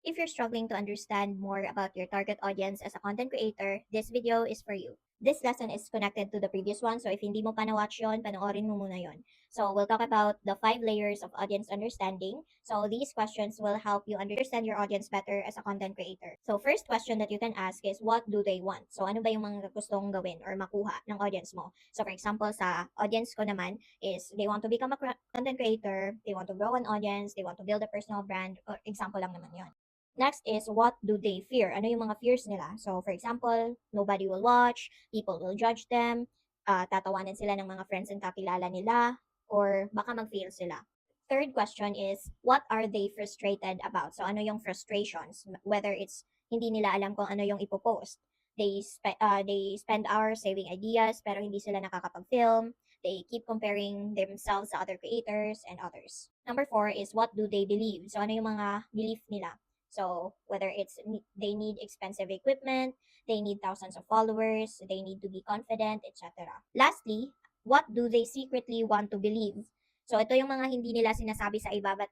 If you're struggling to understand more about your target audience as a content creator, this video is for you. This lesson is connected to the previous one, so if hindi mo pa na-watch yun, panoorin mo muna yun. So we'll talk about the 5 layers of audience understanding. So these questions will help you understand your audience better as a content creator. So first question that you can ask is, what do they want? So ano ba yung mga gustong gawin or makuha ng audience mo? So for example, sa audience ko naman is they want to become a content creator, they want to grow an audience, they want to build a personal brand, or example lang naman yon. Next is, what do they fear? Ano yung mga fears nila? So, for example, nobody will watch, people will judge them, tatawanan sila ng mga friends and kakilala nila, or baka mag-fail sila. Third question is, what are they frustrated about? So, ano yung frustrations? Whether it's hindi nila alam kung ano yung ipopost. They spend hours saving ideas pero hindi sila nakakapag-film. They keep comparing themselves sa other creators and others. Number 4 is, what do they believe? So, ano yung mga belief nila? So whether it's they need expensive equipment, they need thousands of followers, they need to be confident, etc. Lastly, what do they secretly want to believe? So ito yung mga hindi nila sinasabi sa iba but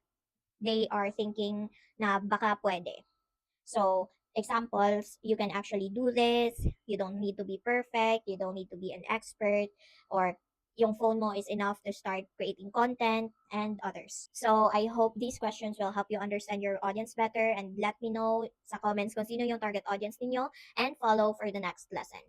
they are thinking na baka pwede. So examples, you can actually do this, you don't need to be perfect, you don't need to be an expert, or yung phone mo is enough to start creating content and others. So I hope these questions will help you understand your audience better, and let me know sa comments kung sino yung target audience ninyo and follow for the next lesson.